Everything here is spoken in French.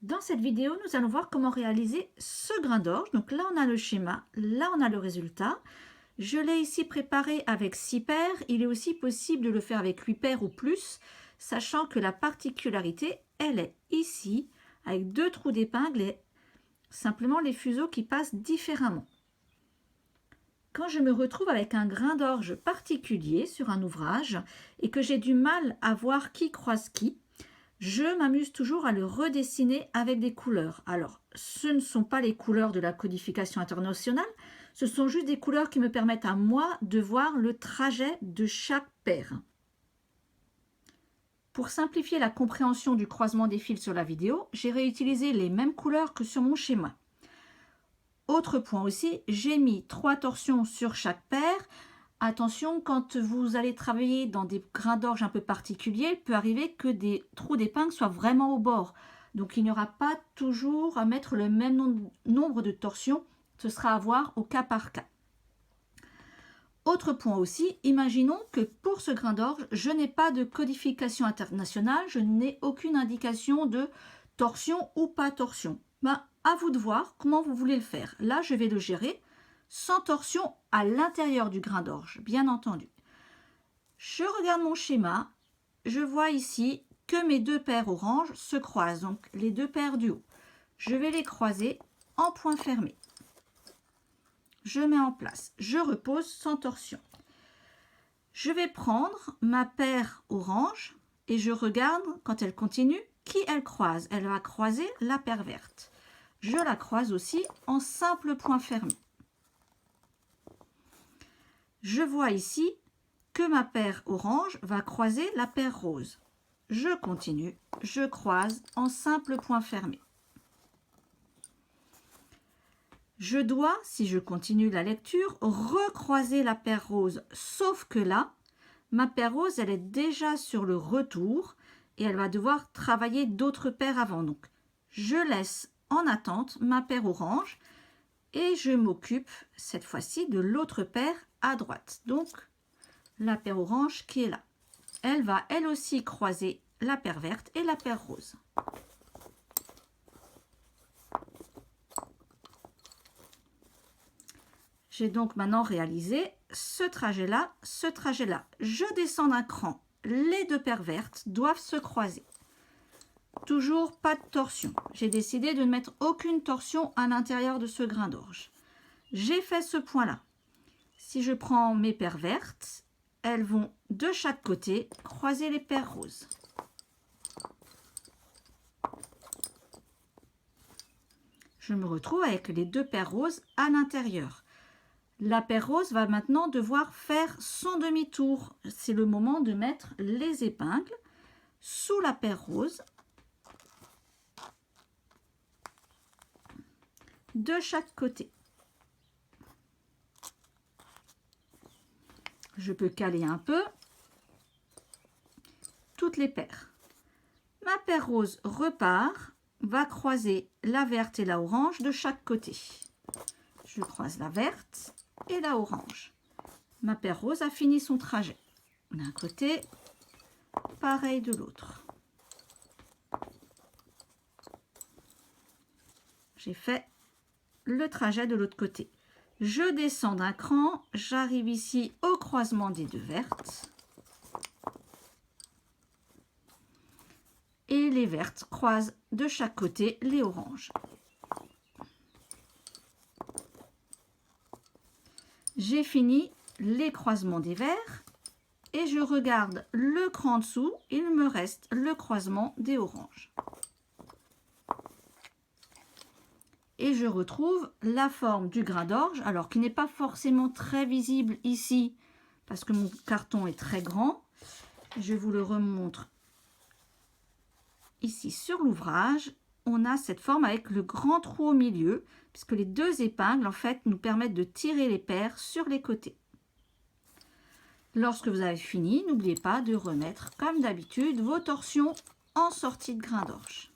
Dans cette vidéo, nous allons voir comment réaliser ce grain d'orge. Donc là, on a le schéma, là, on a le résultat. Je l'ai ici préparé avec 6 paires. Il est aussi possible de le faire avec 8 paires ou plus, sachant que la particularité, elle est ici, avec 2 trous d'épingle et simplement les fuseaux qui passent différemment. Quand je me retrouve avec un grain d'orge particulier sur un ouvrage et que j'ai du mal à voir qui croise qui, je m'amuse toujours à le redessiner avec des couleurs. Alors, ce ne sont pas les couleurs de la codification internationale, ce sont juste des couleurs qui me permettent à moi de voir le trajet de chaque paire. Pour simplifier la compréhension du croisement des fils sur la vidéo, j'ai réutilisé les mêmes couleurs que sur mon schéma. Autre point aussi, j'ai mis 3 torsions sur chaque paire. Attention, quand vous allez travailler dans des grains d'orge un peu particuliers, il peut arriver que des trous d'épingle soient vraiment au bord. Donc il n'y aura pas toujours à mettre le même nombre de torsions, ce sera à voir au cas par cas. Autre point aussi, imaginons que pour ce grain d'orge, je n'ai pas de codification internationale, je n'ai aucune indication de torsion ou pas torsion. À vous de voir comment vous voulez le faire. Là, je vais le gérer sans torsion à l'intérieur du grain d'orge, bien entendu. Je regarde mon schéma, je vois ici que mes 2 paires oranges se croisent, donc les 2 paires du haut. Je vais les croiser en point fermé. Je mets en place, je repose sans torsion. Je vais prendre ma paire orange et je regarde, quand elle continue, qui elle croise. Elle va croiser la paire verte. Je la croise aussi en simple point fermé. Je vois ici que ma paire orange va croiser la paire rose. Je continue, je croise en simple point fermé. Je dois, si je continue la lecture, recroiser la paire rose, sauf que là, ma paire rose, elle est déjà sur le retour et elle va devoir travailler d'autres paires avant. Donc, je laisse en attente ma paire orange et je m'occupe cette fois-ci de l'autre paire à droite. Donc, la paire orange qui est là. Elle va elle aussi croiser la paire verte et la paire rose. J'ai donc maintenant réalisé ce trajet-là, ce trajet-là. Je descends d'un cran. Les 2 paires vertes doivent se croiser. Toujours pas de torsion. J'ai décidé de ne mettre aucune torsion à l'intérieur de ce grain d'orge. J'ai fait ce point-là. Si je prends mes paires vertes, elles vont de chaque côté croiser les paires roses. Je me retrouve avec les 2 paires roses à l'intérieur. La paire rose va maintenant devoir faire son demi-tour. C'est le moment de mettre les épingles sous la paire rose de chaque côté. Je peux caler un peu toutes les paires. Ma paire rose repart, va croiser la verte et la orange de chaque côté. Je croise la verte et la orange. Ma paire rose a fini son trajet. D'un côté, pareil de l'autre. J'ai fait le trajet de l'autre côté. Je descends d'un cran, j'arrive ici au croisement des 2 vertes. Et les vertes croisent de chaque côté les oranges. J'ai fini les croisements des verts et je regarde le cran en dessous, il me reste le croisement des oranges. Et je retrouve la forme du grain d'orge, alors qui n'est pas forcément très visible ici parce que mon carton est très grand. Je vous le remontre ici sur l'ouvrage. On a cette forme avec le grand trou au milieu, puisque les 2 épingles en fait nous permettent de tirer les paires sur les côtés. Lorsque vous avez fini, n'oubliez pas de remettre comme d'habitude vos torsions en sortie de grain d'orge.